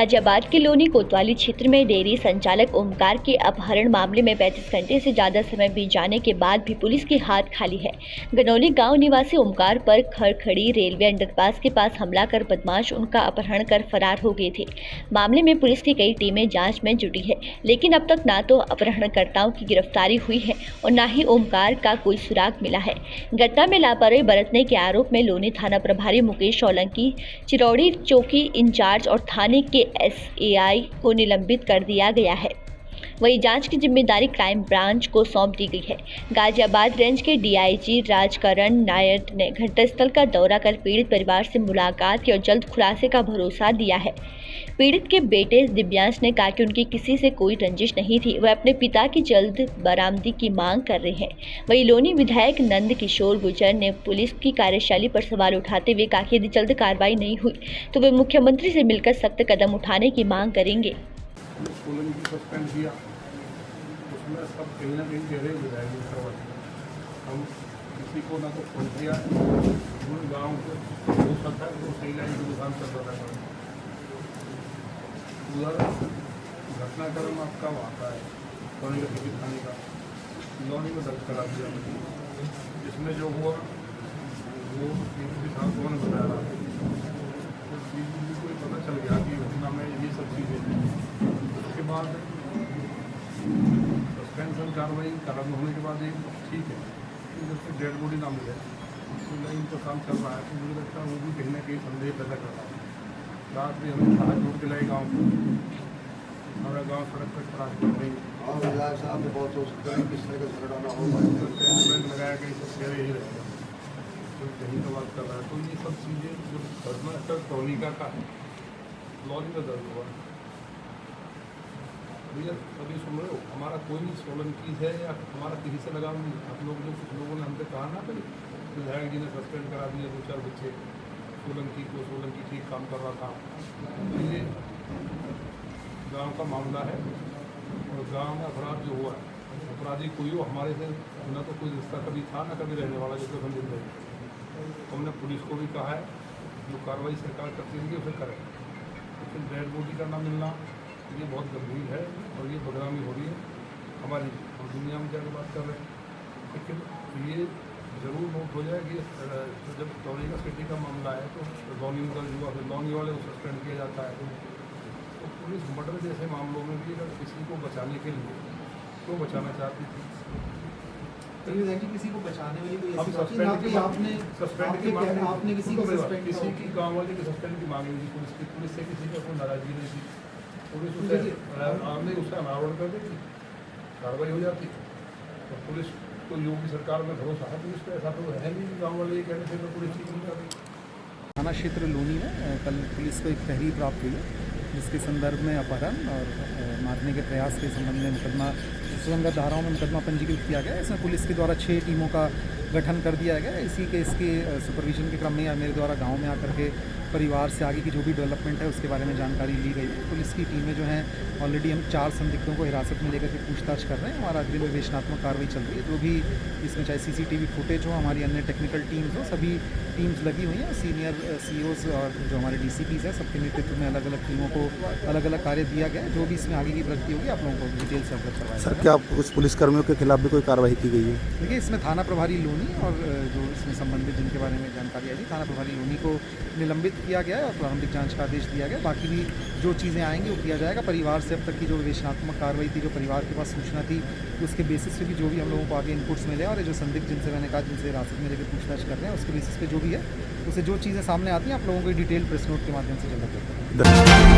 गाजियाबाद के लोनी कोतवाली क्षेत्र में डेयरी संचालक ओमकार के अपहरण मामले में 35 घंटे से ज्यादा समय बीत जाने के बाद भी पुलिस के हाथ खाली है। गनौली गांव निवासी ओमकार पर खड़खड़ी रेलवे अंडरपास के पास हमला कर बदमाश उनका अपहरण कर फरार हो गए थे। मामले में पुलिस की कई टीमें जांच में जुटी है, लेकिन अब तक ना तो अपहरणकर्ताओं की गिरफ्तारी हुई है और न ही ओमकार का कोई सुराग मिला है। घटना में लापरवाही बरतने के आरोप में लोनी थाना प्रभारी मुकेश सोलंकी, चिरौड़ी चौकी इंचार्ज और थाने के एसएआई को निलंबित कर दिया गया है। वही जांच की जिम्मेदारी क्राइम ब्रांच को सौंप दी गई है। गाजियाबाद रेंज के डीआईजी राजकरण नायर ने घटनास्थल का दौरा कर पीड़ित परिवार से मुलाकात की और जल्द खुलासे का भरोसा दिया है। पीड़ित के बेटे दिव्यांश ने कहा कि उनकी किसी से कोई रंजिश नहीं थी, वह अपने पिता की जल्द बरामदी की मांग कर रहे हैं। वही लोनी विधायक नंद किशोर गुर्जर ने पुलिस की कार्यशैली पर सवाल उठाते हुए कहा कि यदि जल्द कार्रवाई नहीं हुई तो वे मुख्यमंत्री से मिलकर सख्त कदम उठाने की मांग करेंगे। सस्पेंड किया, उसमें सब कहीं ना कहीं गहरे विधायक करवाए। हम किसी को ना तो फोन किया, गाँव को हो सकता है वो सही लाइन की दुकान कर रहा था। उधर घटनाक्रम आपका आता है लोनी का टिकट खाने का, लोनी में दर्ज करा दिया। इसमें जो हुआ वो किसान को ने बताया रहा, तो चीज़ को पता चल गया कि घटना में ये सब चीज़ें हैं। उसके बाद सस्पेंशन कार्रवाई खत्म होने के बाद एक ठीक है, जैसे डेड बॉडी ना मिले तो लाइन पर काम चल रहा है, तो मुझे लगता है वो भी कहीं ना कहीं संदेह पैदा कर रहा है। रात में हमें सारा जोड़ दिलाई गाँव को, हमारा गाँव सड़क पर खराब कर रही और विधायक साहब ने बहुत सोच कर किस तरह का झगड़ा होगा, लगाया कहीं सब कह ही रहेगा, तो कहीं का बात कर रहा है। तो ये सब चीज़ें जो घटनास्थल टोलिका का है, लॉरी में दर्ज हुआ। भैया अभी सुन रहे हो, हमारा कोई सोलंकी है या हमारा किसी से लगाव नहीं। आप लोग जो कुछ लोगों ने हमसे कहा ना कि विधायक जी ने सस्पेंड करा दिया 2-4 बच्चे, सोलंकी को, सोलंकी ठीक काम कर रहा था। तो ये गांव का मामला है और गांव में अपराध जो हुआ है, अपराधी कोई हो, हमारे से न तो कोई रिश्ता कभी था ना कभी रहने वाला, जैसे हम जिंदगी। हमने पुलिस को भी कहा है जो कार्रवाई सरकार करती रहेगी उसे करें, लेकिन डेड बॉडी का ना मिलना ये बहुत गंभीर है और ये बदनामी हो रही है हमारी। हम दुनिया में जाकर बात कर रहे हैं, लेकिन ये ज़रूर नोट हो जाए कि जब टोलिका सिटी का मामला है तो लोनी में दर्ज हुआ, फिर लोनी वाले को सस्पेंड किया जाता है। तो पुलिस मर्डर जैसे मामलों में भी अगर किसी को बचाने के लिए तो बचाना चाहती थी। किसी को बचाने वाली कोई हम आपने किसी की गाँव वाले की सस्पेंड की मांग नहीं थी, पुलिस से किसी का कोई नाराजगी नहीं थी। पुलिस उसे आपने उसका अनावरण कर देती, कार्रवाई हो जाती। तो पुलिस को योगी सरकार में भरोसा है, पुलिस पे ऐसा तो है नहीं गाँव वाले ये कहने से तो पुलिस ठीक नहीं करती। थाना क्षेत्र लोनी में कल पुलिस को एक तहरीर प्राप्त हुई है जिसके संदर्भ में अपहरण और मारने के प्रयास के संबंध में मुकदमा सुसंगत धाराओं में मुकदमा पंजीकृत किया गया। इसमें पुलिस के द्वारा 6 टीमों का गठन कर दिया गया। इसी केस के सुपरविजन के क्रम में मेरे द्वारा गांव में आकर के परिवार से आगे की जो भी डेवलपमेंट है उसके बारे में जानकारी ली गई है। पुलिस की टीमें जो हैं ऑलरेडी हम 4 संदिग्धों को हिरासत में लेकर के पूछताछ कर रहे हैं। हमारा अग्रिम विवेचनात्मक कार्रवाई चल रही है। जो भी इसमें चाहे सीसीटीवी फुटेज हो, हमारी अन्य टेक्निकल टीम्स हो, सभी टीम्स लगी हुई हैं। सीनियर सीओज और जो हमारे डीसीपीज हैं सबके नेतृत्व में अलग अलग टीमों को अलग अलग कार्य दिया गया है। जो भी इसमें आगे की प्रगति होगी आप लोगों को डिटेल से अवगत करवाया। सर क्या कुछ पुलिसकर्मियों के खिलाफ भी कोई कार्रवाई की गई है? देखिए इसमें थाना प्रभारी लोनी और जो इसमें संबंधित जिनके बारे में जानकारी आई थी, थाना प्रभारी लोनी को निलंबित किया गया है और प्रारंभिक जांच का आदेश दिया गया। बाकी भी जो चीज़ें आएंगी वो किया जाएगा। परिवार से अब तक की जो विवेचनात्मक कार्रवाई थी, जो परिवार के पास सूचना थी, उसके बेसिस पे भी जो भी हम लोगों को आगे इनपुट्स मिले और जो संदिग्ध जिनसे मैंने कहा जिनसे हिरासत में लेकर पूछताछ कर रहे हैं उसके बेसिस पे जो भी है उसे जो चीज़ें सामने आती हैं आप लोगों को डिटेल प्रेस नोट के माध्यम से जल्द करते हैं।